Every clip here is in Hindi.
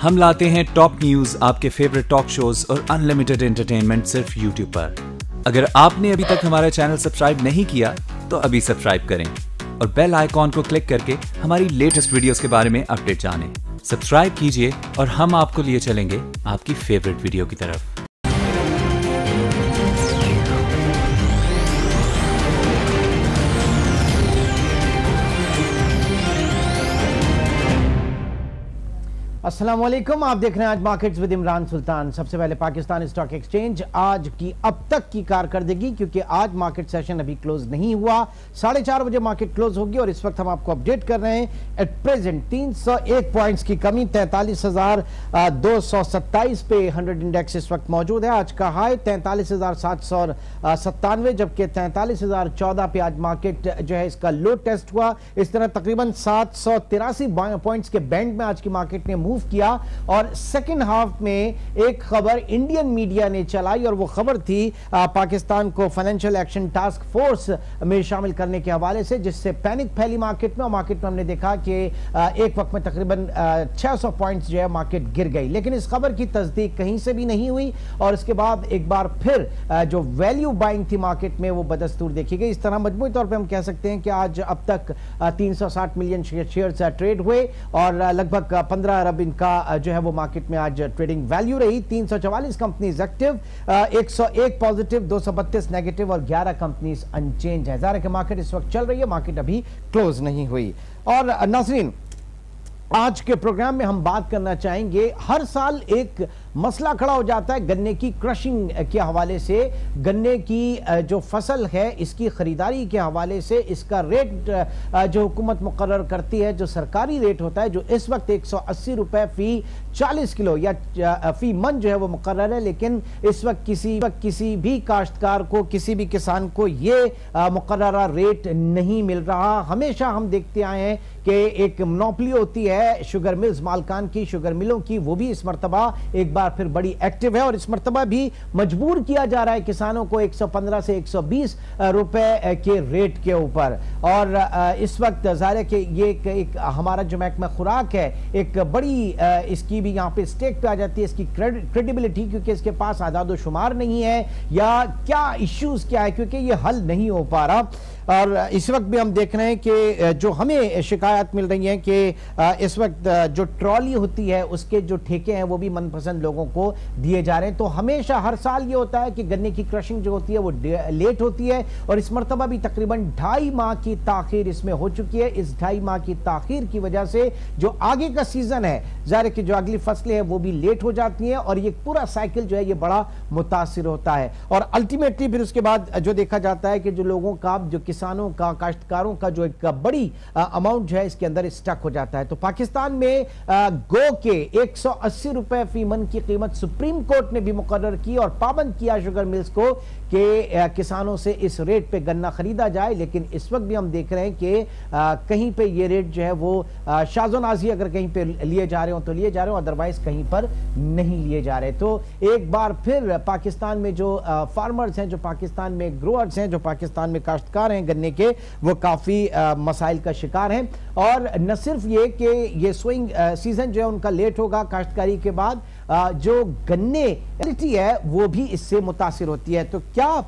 हम लाते हैं टॉप न्यूज, आपके फेवरेट टॉक शोज और अनलिमिटेड एंटरटेनमेंट सिर्फ यूट्यूब पर। अगर आपने अभी तक हमारा चैनल सब्सक्राइब नहीं किया तो अभी सब्सक्राइब करें और बेल आइकॉन को क्लिक करके हमारी लेटेस्ट वीडियोस के बारे में अपडेट जानें। सब्सक्राइब कीजिए और हम आपको लिए चलेंगे आपकी फेवरेट वीडियो की तरफ। अस्सलाम वालेकुम, आप देख रहे हैं आज मार्केट्स विद इमरान सुल्तान। सबसे पहले पाकिस्तान स्टॉक एक्सचेंज आज की अब तक की कारकर्दगी, क्योंकि आज मार्केट सेशन अभी क्लोज नहीं हुआ, 4:30 बजे मार्केट क्लोज होगी और इस वक्त हम आपको अपडेट कर रहे हैं। एट प्रेजेंट 301 पॉइंट्स की कमी, 43,227 पे 100 इंडेक्स इस वक्त मौजूद है। आज का हाई 43,797, जबकि 43,014 पे आज मार्केट जो है इसका लो टेस्ट हुआ। इस तरह तकरीबन 783 पॉइंट्स के बैंड में आज की मार्केट ने किया। और सेकेंड हाफ में एक खबर इंडियन मीडिया ने चलाई और वो खबर थी पाकिस्तान को फाइनेंशियल एक्शन टास्क फोर्स में शामिल करने के हवाले से, जिससे पैनिक फैली मार्केट में। और मार्केट में हमने देखा कि एक वक्त में तकरीबन 600 पॉइंट्स जो है मार्केट गिर गई, लेकिन इस खबर की तस्दीक कहीं से भी नहीं हुई और इसके बाद एक बार फिर जो वैल्यू बाइंग थी मार्केट में वो बदस्तूर देखी गई। इस तरह मजमूई तौर पर हम कह सकते हैं कि आज अब तक 360 मिलियन शेयर्स ट्रेड हुए और लगभग 15 अरब इनका जो है वो मार्केट में आज ट्रेडिंग वैल्यू रही। 344 कंपनीज एक्टिव, 101 पॉजिटिव, 232 नेगेटिव और 11 कंपनीज अनचेंज है। ज़ाहिर है कि मार्केट इस वक्त चल रही है, मार्केट अभी क्लोज नहीं हुई। और नाज़रीन, आज के प्रोग्राम में हम बात करना चाहेंगे, हर साल एक मसला खड़ा हो जाता है गन्ने की क्रशिंग के हवाले से। गन्ने की जो फसल है इसकी खरीदारी के हवाले से इसका रेट जो हुकूमत मुकर्रर करती है, जो सरकारी रेट होता है, जो इस वक्त 180 रुपए फी 40 किलो या फी मन जो है वो मुकर्रर है, लेकिन इस वक्त किसी भी काश्तकार को, किसी भी किसान को ये मुकर्ररा रेट नहीं मिल रहा। हमेशा हम देखते आए हैं कि एक मोनोपोली होती है शुगर मिल्स मालकान की, शुगर मिलों की, वो भी इस मरतबा एक बार फिर बड़ी एक्टिव है और इस मरतबा भी मजबूर किया जा रहा है किसानों को 115 से 120 रुपए के रेट के ऊपर। और इस वक्त ज़ाहिर है कि ये एक हमारा जो महकमा खुराक है, एक बड़ी इसकी भी यहाँ पे स्टेक पे आ जाती है इसकी क्रेडिबिलिटी, क्योंकि इसके पास आदाद शुमार नहीं है या क्या इश्यूज क्या है, क्योंकि ये हल नहीं हो पा रहा। और इस वक्त भी हम देख रहे हैं कि जो हमें शिकायत मिल रही है कि इस वक्त जो ट्रॉली होती है उसके जो ठेके हैं वो भी मनपसंद लोगों को दिए जा रहे हैं। तो हमेशा हर साल ये होता है कि गन्ने की क्रशिंग जो होती है वो लेट होती है और इस मरतबा भी तकरीबन 2.5 माह की ताखीर इसमें हो चुकी है। इस 2.5 माह की ताखीर की वजह से जो आगे का सीजन है, ज़ाहिर है कि जो अगली फसलें हैं वो भी लेट हो जाती हैं और ये पूरा साइकिल जो है ये बड़ा मुतासिर होता है। और अल्टीमेटली फिर उसके बाद जो देखा जाता है कि जो लोगों का, जो किसानों का, काश्तकारों का जो एक बड़ी अमाउंट जो है इसके अंदर स्टक हो जाता है। तो पाकिस्तान में गो के 180 रुपए फी मन की कीमत सुप्रीम कोर्ट ने भी मुकर्रर की और पाबंद किया शुगर मिल्स को कि किसानों से इस रेट पे गन्ना खरीदा जाए। लेकिन इस वक्त भी हम देख रहे हैं कि कहीं पे ये रेट जो है वो शाज़ोनाज़ी अगर कहीं पे लिए जा रहे हो तो लिए जा रहे हो, अदरवाइज कहीं पर नहीं लिए जा रहे। तो एक बार फिर पाकिस्तान में जो फार्मर्स हैं, जो पाकिस्तान में ग्रोअर्स हैं, जो पाकिस्तान में काश्तकार हैं गन्ने के, वो काफ़ी मसाइल का शिकार हैं। और न सिर्फ ये कि ये स्विंग सीजन जो है उनका लेट होगा काश्तकारी के बाद, जो गन्ने क्वालिटी है वो भी इससे मुतासिर होती है। तो क्या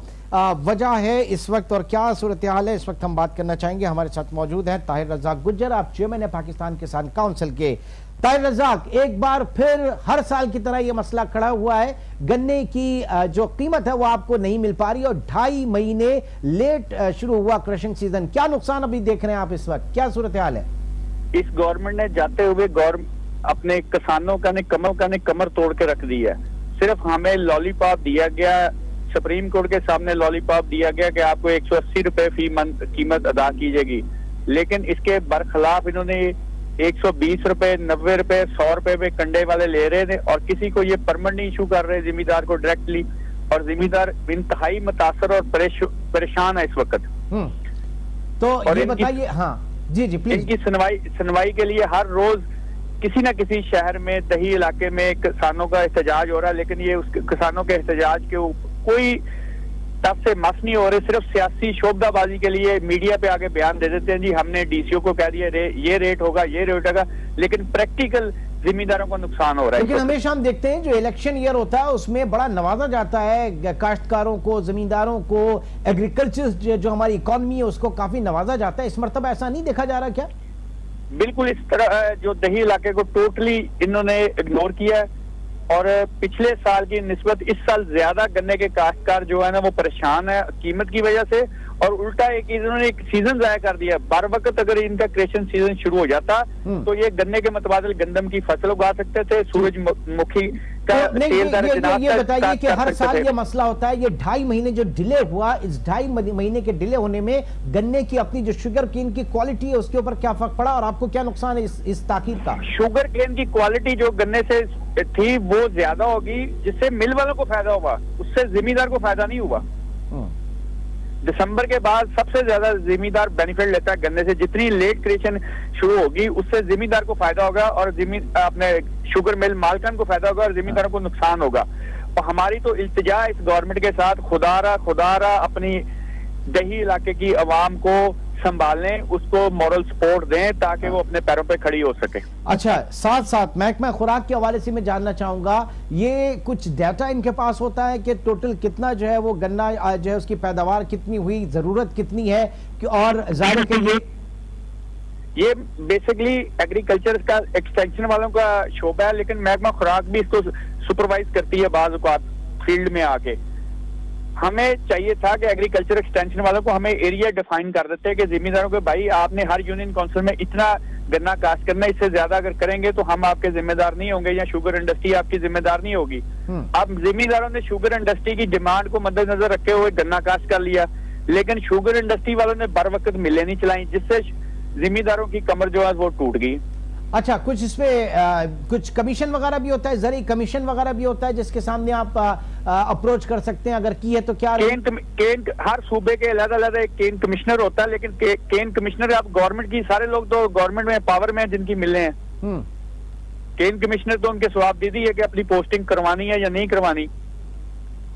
वजह है इस वक्त और क्या सूरत हाल है, इस वक्त हम बात करना चाहेंगे। हमारे साथ मौजूद हैं ताहिर रज़ाक गुज्जर, आप चेयरमैन है पाकिस्तान किसान काउंसिल के। ताहिर रज़ाक, एक बार फिर हर साल की तरह ये मसला खड़ा हुआ है, गन्ने की जो कीमत है वो आपको नहीं मिल पा रही और 2.5 महीने लेट शुरू हुआ क्रशिंग सीजन। क्या नुकसान अभी देख रहे हैं आप इस वक्त, क्या सूरत हाल है? इस गवर्नमेंट ने जाते हुए अपने किसानों का ने कमर तोड़ के रख दी है। सिर्फ हमें लॉलीपॉप दिया गया, सुप्रीम कोर्ट के सामने लॉलीपॉप दिया गया कि आपको 180 रुपए फी मंथ कीमत अदा की जाएगी, लेकिन इसके बरखिलाफ इन्होंने 120 रुपए, 90 रुपए, 100 रुपए पे कंडे वाले ले रहे थे और किसी को ये परमिट नहीं इशू कर रहे जिम्मेदार को डायरेक्टली, और जिम्मेदार इंतहाई मुतासर और परेशान है इस वक्त। तो ये बताइए, हाँ जी जी प्लीज। इनकी सुनवाई के लिए हर रोज किसी न किसी शहर में, दही इलाके में किसानों का एहतजाज हो रहा है, लेकिन ये उस किसानों के एहतजाज के कोई तब से मस नहीं हो रहे, सिर्फ सियासी शोबदाबाजी के लिए मीडिया पे आके बयान दे देते हैं जी हमने डीसीओ को कह दिया ये रेट होगा, ये रेट होगा, लेकिन प्रैक्टिकल जिम्मेदारों को नुकसान हो रहा है। लेकिन हमेशा हम देखते हैं जो इलेक्शन ईयर होता है उसमें बड़ा नवाजा जाता है काश्तकारों को, जमींदारों को, एग्रीकल्चर जो हमारी इकोनॉमी है उसको काफी नवाजा जाता है। इस मरतबा ऐसा नहीं देखा जा रहा क्या? बिल्कुल इस तरह जो दही इलाके को टोटली इन्होंने इग्नोर किया है, और पिछले साल की निस्बत इस साल ज्यादा गन्ने के काश्तकार जो है ना वो परेशान है कीमत की वजह से, और उल्टा एक इन्होंने एक सीजन जाया कर दिया। बर वक्त अगर इनका क्रेशन सीजन शुरू हो जाता तो ये गन्ने के मुतबादिल गंदम की फसल उगा सकते थे, सूरजमुखी का तेल ये बताइए कि हर साल ये मसला होता है, ये 2.5 महीने जो डिले हुआ, इस 2.5 महीने के डिले होने में गन्ने की अपनी जो शुगर केन की क्वालिटी है उसके ऊपर क्या फर्क पड़ा और आपको क्या नुकसान है इस ताखीर का? शुगर केन की क्वालिटी जो गन्ने से थी वो ज्यादा होगी, जिससे मिल वालों को फायदा होगा, उससे जिम्मेदार को फायदा नहीं हुआ। दिसंबर के बाद सबसे ज्यादा जिम्मेदार बेनिफिट लेता है गन्ने से। जितनी लेट क्रिएशन शुरू होगी उससे जिम्मेदार को फायदा होगा और अपने शुगर मिल मालकान को फायदा होगा और जिम्मेदारों को नुकसान होगा। और हमारी तो इल्तिजा इस गवर्नमेंट के साथ खुदारा अपनी दही इलाके की आवाम को संभालें, उसको मॉरल सपोर्ट दें ताकि वो अपने पैरों पे खड़ी हो सके। अच्छा, साथ साथ महकमा खुराक के हवाले से मैं जानना चाहूंगा, ये कुछ डाटा इनके पास होता है कि टोटल कितना जो है वो गन्ना जो है उसकी पैदावार कितनी हुई, जरूरत कितनी है, और जाहिर के ये बेसिकली एग्रीकल्चर का एक्सटेंशन वालों का शोबा है, लेकिन महकमा खुराक भी इसको सुपरवाइज करती है बाज़ औक़ात फील्ड में आके। हमें चाहिए था कि एग्रीकल्चर एक्सटेंशन वालों को हमें एरिया डिफाइन कर देते हैं कि जिम्मेदारों के भाई आपने हर यूनियन काउंसिल में इतना गन्ना काश्त करना, इससे ज्यादा अगर करेंगे तो हम आपके जिम्मेदार नहीं होंगे या शुगर इंडस्ट्री आपकी जिम्मेदार नहीं होगी। अब जिम्मेदारों ने शुगर इंडस्ट्री की डिमांड को मद्देनजर रखे हुए गन्ना काश्त कर लिया, लेकिन शुगर इंडस्ट्री वालों ने बर वक्त मिलें नहीं चलाई, जिससे जिम्मेदारों की कमर जो है वो टूट गई। अच्छा, कुछ इसमें कुछ कमीशन वगैरह भी होता है, जरी कमीशन वगैरह भी होता है जिसके सामने आप अप्रोच कर सकते हैं, अगर की है तो क्या? हर सूबे के अलग-अलग एक केन कमिश्नर होता है, लेकिन केन कमिश्नर आप गवर्नमेंट की, सारे लोग तो गवर्नमेंट में पावर में जिनकी मिले हैं, केन कमिश्नर तो उनके स्वाब दीदी है कि अपनी पोस्टिंग करवानी है या नहीं करवानी।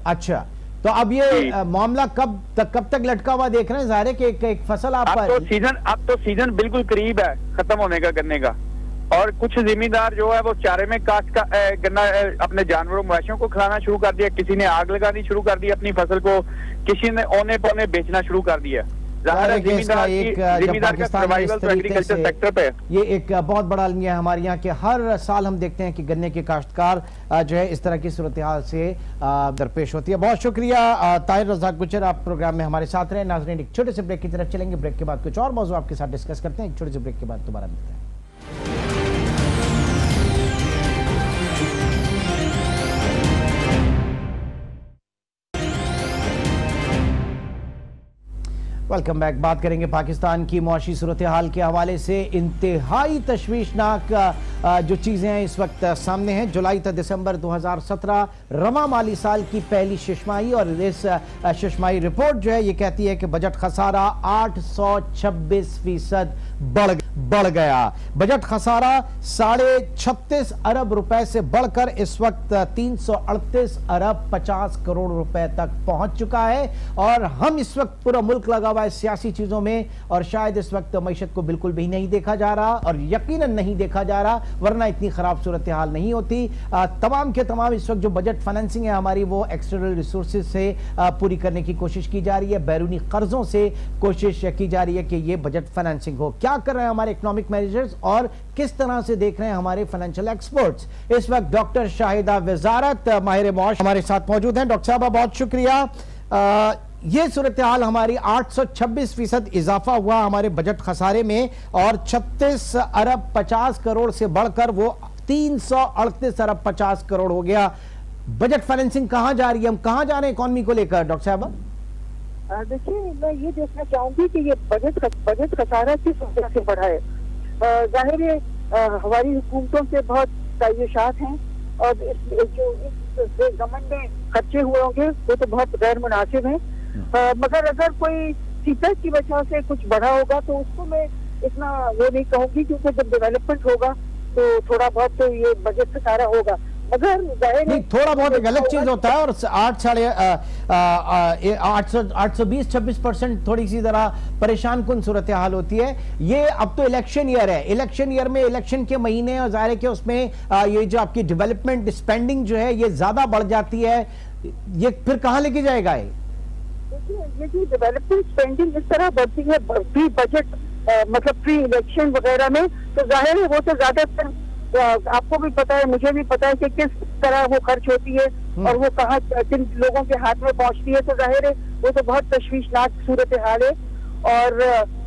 अच्छा, तो अब ये मामला कब तक लटका हुआ देख रहे हैं? जाहिर है कि एक फसल आप अब तो सीजन बिल्कुल करीब है खत्म होने का गन्ने का, और कुछ जिम्मेदार जो है वो चारे में काट का गन्ना अपने जानवरों मवेशियों को खिलाना शुरू कर दिया, किसी ने आग लगानी शुरू कर दी अपनी फसल को, किसी ने औने पौने बेचना शुरू कर दिया। जिम्मेदार का सर्वाइवल तो एग्रीकल्चर सेक्टर पे ये एक बहुत बड़ा अलमिया है हमारे यहाँ के। हर साल हम देखते हैं कि गन्ने के काश्तकार जो है इस तरह की सूरत हाल से दरपेश होती है। बहुत शुक्रिया ताहिर रज़ाक गुज्जर, आप प्रोग्राम में हमारे साथ रहे। नाज़रीन, एक छोटे से ब्रेक की तरफ चलेंगे, ब्रेक के बाद कुछ और मौजूद आपके साथ डिस्कस करते हैं। एक छोटे से ब्रेक के बाद दोबारा मिलते हैं। Welcome back. बात करेंगे पाकिस्तान की मुआशी सूरत हाल के हवाले से। इंतहाई तशवीशनाक जो चीज़ें हैं इस वक्त सामने हैं। जुलाई तक दिसंबर 2017 रवा माली साल की पहली शशमाही, और इस शशमाही रिपोर्ट जो है ये कहती है कि बजट खसारा 826% बढ़ गया। बजट खसारा 36.5 अरब रुपए से बढ़कर इस वक्त 338 अरब 50 करोड़ रुपए तक पहुंच चुका है, और हम इस वक्त पूरा मुल्क लगा हुआ है सियासी चीजों में, और शायद इस वक्त मईशत को बिल्कुल भी नहीं देखा जा रहा, और यकीनन नहीं देखा जा रहा, वरना इतनी खराब सूरत हाल नहीं होती। तमाम के तमाम इस वक्त जो बजट फाइनेंसिंग है हमारी, वो एक्सटर्नल रिसोर्सेज से पूरी करने की कोशिश की जा रही है, बैरूनी कर्जों से कोशिश की जा रही है कि ये बजट फाइनेंसिंग हो। क्या कर रहे हैं हमारे इकोनॉमिक मैनेजर्स और किस तरह से देख रहे हैं हमारे फाइनेंशियल एक्सपर्ट्स? इस वक्त डॉक्टर शाहिदा वजारत माहिर मौश हमारे साथ मौजूद हैं। डॉक्टर साहब, बहुत शुक्रिया। ये सूरत हाल हमारी 826% इजाफा हुआ हमारे बजट खसारे में, और 36 अरब 50 करोड़ से बढ़कर वो 338 अरब 50 करोड़ हो गया। बजट फाइनेंसिंग कहां जा रही है, हम कहां जा रहे हैं इकोनॉमी को लेकर डॉक्टर साहब? देखिए, मैं ये देखना चाहूंगी कि ये बजट खसारा किस वजह से बढ़ा है। जाहिर है हमारी हुकूमतों से बहुत तायशात हैं, और जो गवर्नमेंट में खर्चे हुए होंगे वो तो बहुत गैर मुनासिब है। मगर अगर कोई सीपेक की वजह से कुछ बढ़ा होगा तो उसको मैं इतना वो नहीं कहूंगी, क्योंकि जब डेवलपमेंट होगा तो थोड़ा बहुत तो ये बजट खसारा होगा। मगर नहीं, थोड़ा बहुत एक अलग चीज होता है और 820-26% थोड़ी सी जरा परेशान कुन सूरत हाल होती है। ये अब तो इलेक्शन ईयर है, इलेक्शन ईयर में इलेक्शन के महीने और जाहिर है कि उसमें ये जो आपकी डेवलपमेंट स्पेंडिंग जो है ये ज्यादा बढ़ जाती है, ये फिर कहां लेके जाएगा? ये जो डेवलपमेंट स्पेंडिंग इस तरह बढ़ती है प्री बजट मतलब प्री इलेक्शन वगैरह में, तो जाहिर है वो तो ज्यादातर आपको भी पता है, मुझे भी पता है कि किस तरह वो खर्च होती है और वो कहाँ किन लोगों के हाथ में पहुंचती है। तो जाहिर है वो तो बहुत तशवीशनाक सूरत हाल है। और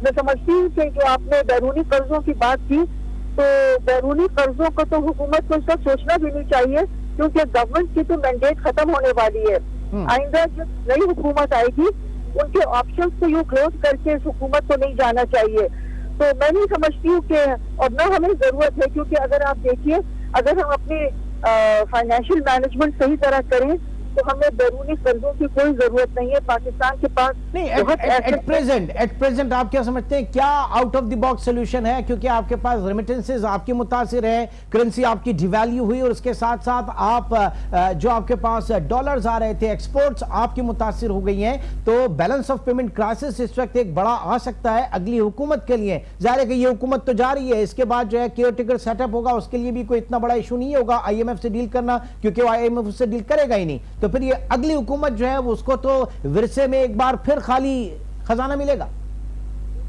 मैं समझती हूँ कि जो आपने बैरूनी कर्जों की बात की, तो बैरूनी कर्जों को तो हुकूमत को इसका सोचना भी नहीं चाहिए, क्योंकि गवर्नमेंट की तो मैंडेट खत्म होने वाली है। आइंदा जब नई हुकूमत आएगी उनके ऑप्शन को यूं क्लोज करके इस हुकूमत को नहीं जाना चाहिए। तो मैं नहीं समझती हूँ कि, और न हमें जरूरत है, क्योंकि अगर आप देखिए अगर हम अपनी फाइनेंशियल मैनेजमेंट सही तरह करें तो हमें बैरूनी कर्जों की कोई जरूरत नहीं है। पाकिस्तान के पास नहीं, एट प्रेजेंट आप क्या समझते हैं, क्या out of the box solution है? क्योंकि आपके पास रेमिटेंसेस आपकी मुतासिर है, करेंसी आपकी डिवैल्यू हुई और उसके साथ साथ आप जो आपके पास डॉलर्स आ रहे थे, एक्सपोर्ट्स आपकी मुतासिर हो गई हैं, तो बैलेंस ऑफ पेमेंट क्राइसिस इस वक्त एक बड़ा आ सकता है अगली हुकूमत के लिए। जाहिर है कि ये हुकूमत तो जा रही है, इसके बाद जो है केयरटेकर सेटअप होगा, उसके लिए भी कोई इतना बड़ा इशू नहीं होगा IMF से डील करना, क्योंकि वो IMF से डील करेगा ही नहीं। तो फिर ये अगली हुकूमत जो है उसको तो विरसे में एक बार फिर खाली खजाना मिलेगा।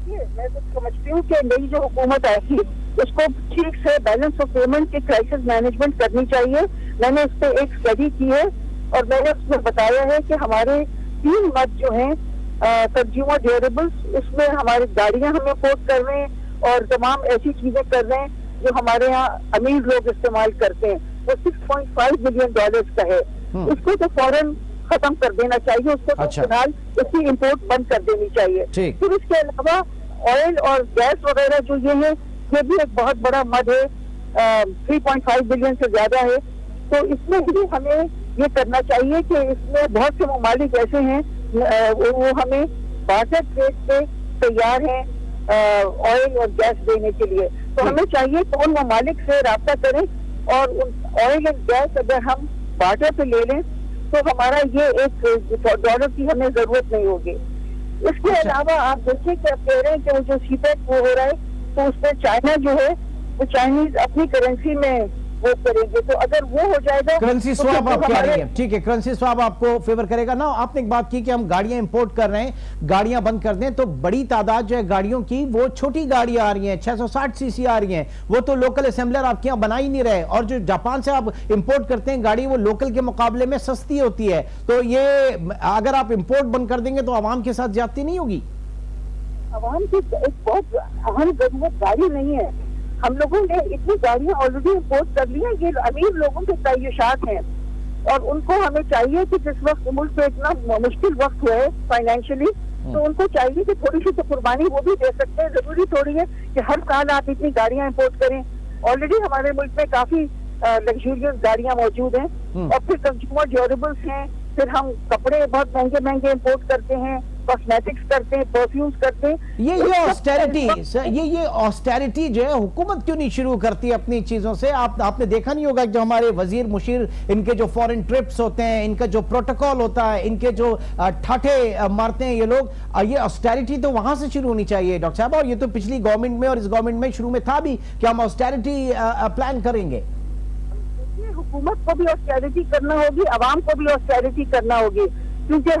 मैं तो समझती हूँ कि नई जो हुकूमत आएगी उसको ठीक से बैलेंस ऑफ पेमेंट की क्राइसिस मैनेजमेंट करनी चाहिए। मैंने उस पर एक स्टडी की है और मैंने उसमें बताया है कि हमारे 3 मद जो हैं कंज्यूमर ड्यूरेबल्स, उसमें हमारी गाड़ियां हम इम्पोर्ट कर रहे हैं और तमाम ऐसी चीजें कर रहे हैं जो हमारे यहाँ अमीर लोग इस्तेमाल करते हैं। वो $6.5 बिलियन का है। उसको तो फौरन खत्म कर देना चाहिए, उसको तो फिलहाल उसकी इंपोर्ट बंद कर देनी चाहिए। फिर इसके अलावा ऑयल और गैस वगैरह जो ये है, ये भी एक बहुत बड़ा मद है, 3.5 बिलियन से ज्यादा है। तो इसमें भी हमें ये करना चाहिए कि इसमें बहुत से ममालिक ऐसे हैं वो हमें बार्टर ट्रेड पे तैयार हैं ऑयल और गैस देने के लिए। तो हमें चाहिए कि उन ममालिक से राब्ता करें और ऑयल एंड गैस अगर हम बार्टर पे ले लें तो हमारा ये एक डॉलर की हमें जरूरत नहीं होगी। इसके अलावा आप देखिए कि आप कह रहे हैं कि वो जो सीपेक वो हो रहा है, तो उसमें चाइना जो है वो चाइनीज अपनी करेंसी में वो करेंगे, तो अगर वो हो जाएगा करेंसी स्वैप आप कह रही है, ठीक है, करेंसी स्वैप आपको फेवर करेगा ना। आपने एक बात की कि हम गाड़ियां इंपोर्ट कर रहे हैं, गाड़ियां बंद कर दें, तो बड़ी तादाद जो है गाड़ियों की वो छोटी गाड़ियां आ रही हैं, 660 सीसी आ रही हैं, वो तो लोकल असेंबलर आपके यहाँ बना ही नहीं रहे। और जो जापान से आप इंपोर्ट करते हैं गाड़ी, वो लोकल के मुकाबले में सस्ती होती है। तो ये अगर आप इंपोर्ट बंद कर देंगे तो आवाम के साथ ज्यादती नहीं होगी? आवाम की एक बहुत अहम जरूरत गाड़ी नहीं है। हम लोगों ने इतनी गाड़ियां ऑलरेडी इम्पोर्ट कर ली हैं, ये अमीर लोगों के तय्युशात हैं और उनको हमें चाहिए कि जिस वक्त मुल्क पे इतना मुश्किल वक्त हुआ है फाइनेंशियली, तो उनको चाहिए कि थोड़ी सी तो कुर्बानी वो भी दे सकते हैं। जरूरी थोड़ी है कि हर साल आप इतनी गाड़ियां इम्पोर्ट करें। ऑलरेडी हमारे मुल्क में काफी लग्जूरियस गाड़ियां मौजूद हैं और फिर कंज्यूमर ड्यूरेबल्स हैं, फिर हम कपड़े बहुत महंगे महंगे इम्पोर्ट करते हैं, कॉस्मेटिक्स करते हैं, परफ्यूम्स करते हैं। ये ऑस्टेरिटी जो है हुकूमत क्यों नहीं शुरू करती अपनी चीजों से? आपने देखा नहीं होगा जो हमारे वजीर मुशीर, इनके जो फॉरेन ट्रिप्स होते हैं, इनका जो प्रोटोकॉल होता है, इनके जो ठाठे मारते हैं ये लोग, ये ऑस्टेरिटी तो वहां से शुरू होनी चाहिए डॉक्टर साहब। और ये तो पिछली गवर्नमेंट में और इस गवर्नमेंट में शुरू में था भी कि हम ऑस्टेरिटी प्लान करेंगे। हुकूमत को भी ऑस्टेरिटी करना होगी, अवाम को भी ऑस्टेरिटी करना होगी, क्योंकि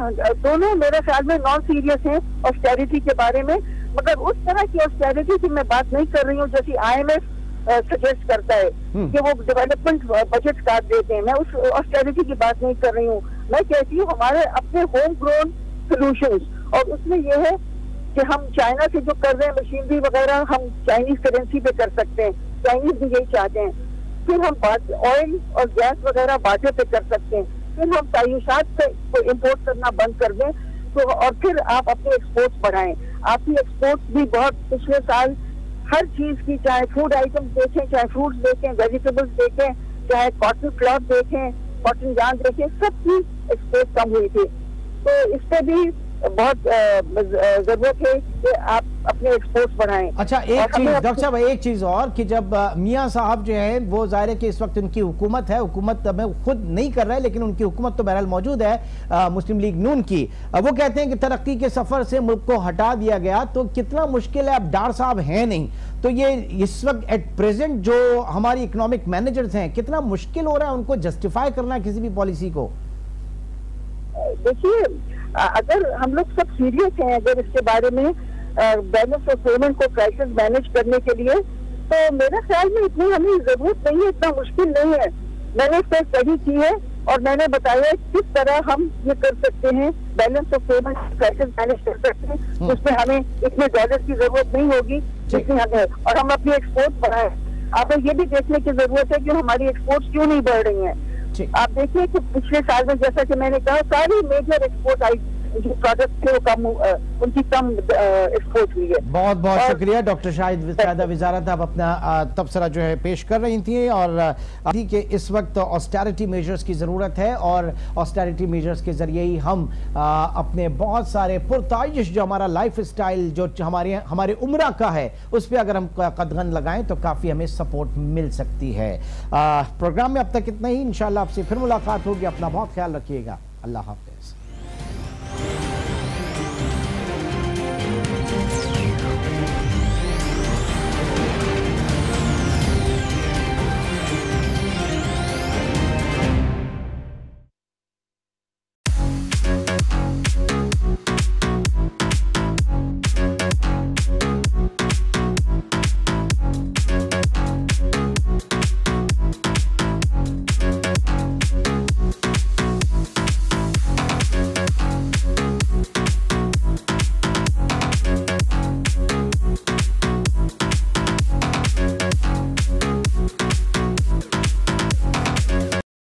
दोनों मेरे ख्याल में नॉन सीरियस हैं ऑस्टेरिटी के बारे में। मगर उस तरह की ऑस्टेरिटी की मैं बात नहीं कर रही हूँ जैसी IMF सजेस्ट करता है कि वो डेवलपमेंट बजट काट देते हैं। मैं उस ऑस्टेरिटी की बात नहीं कर रही हूँ। मैं कहती हूँ हमारे अपने होम ग्रोन सोल्यूशंस, और उसमें यह है कि हम चाइना से जो कर रहे हैं मशीनरी वगैरह, हम चाइनीज करेंसी पे कर सकते हैं, चाइनीज भी यही चाहते हैं। फिर हम ऑयल और गैस वगैरह बाटे पे कर सकते हैं। फिर हम तायुशात को इम्पोर्ट करना बंद कर दें, तो और फिर आप अपने एक्सपोर्ट्स बढ़ाएं। आपकी एक्सपोर्ट्स भी बहुत पिछले साल हर चीज की, चाहे फूड आइटम्स देखें, चाहे फ्रूट्स देखें, वेजिटेबल्स देखें, चाहे कॉटन क्लॉथ देखें, कॉटन यार्न देखें, सब की एक्सपोर्ट कम हुई थी। तो इस पे भी बहुत जरूरत है कि आप अपने एक्सपोर्ट्स बढ़ाएं। अच्छा, एक चीज डॉक्टर साहब, एक चीज और कि जब मियां साहब जो है वो जाहिर है कि इस वक्त उनकी हुकूमत है, हुकूमत में खुद नहीं कर रहे लेकिन उनकी हुकूमत तो बहरहाल मौजूद है मुस्लिम लीग नून की। वो कहते हैं कि तरक्की के सफर से मुल्क को हटा दिया गया, तो कितना मुश्किल है, अब डार साहब हैं नहीं, तो ये इस वक्त एट प्रेजेंट जो हमारी इकोनॉमिक मैनेजर्स हैं कितना मुश्किल हो रहा है उनको जस्टिफाई करना किसी भी पॉलिसी को। देखिए, अगर हम लोग सब सीरियस हैं अगर इसके बारे में बैलेंस ऑफ पेमेंट को क्राइसिस मैनेज करने के लिए, तो मेरा ख्याल में इतनी हमें जरूरत नहीं है, इतना मुश्किल नहीं है। मैंने इस पर स्टडी की है और मैंने बताया किस तरह हम ये कर सकते हैं, balance of payment crisis manage कर सकते हैं, उसमें हमें इतने डॉलर की जरूरत नहीं होगी जितनी हमें, और हम अपनी एक्सपोर्ट बढ़ाएं। आपको ये भी देखने की जरूरत है कि हमारी एक्सपोर्ट्स क्यों नहीं बढ़ रही हैं। आप देखिए कि पिछले साल में जैसा कि मैंने कहा सारी मेजर एक्सपोर्ट जो प्रोडक्ट थे वो कम, उनकी कम एक्सपोर्ट हुई है। बहुत बहुत शुक्रिया डॉक्टर शाहिदा वजारत, आप अपना तबसरा जो है पेश कर रही थी और कि इस वक्त ऑस्टेरिटी मेजर्स की ज़रूरत है और ऑस्टेरिटी मेजर्स के ज़रिए ही हम अपने बहुत सारे पुरताइश जो हमारा लाइफ स्टाइल जो हमारे उम्र का है उस पर अगर हम कदगन लगाएं तो काफ़ी हमें सपोर्ट मिल सकती है। प्रोग्राम में अब तक इतना ही, इंशाल्लाह आपसे फिर मुलाकात होगी। अपना बहुत ख्याल रखिएगा। अल्लाह हाफ़िज़।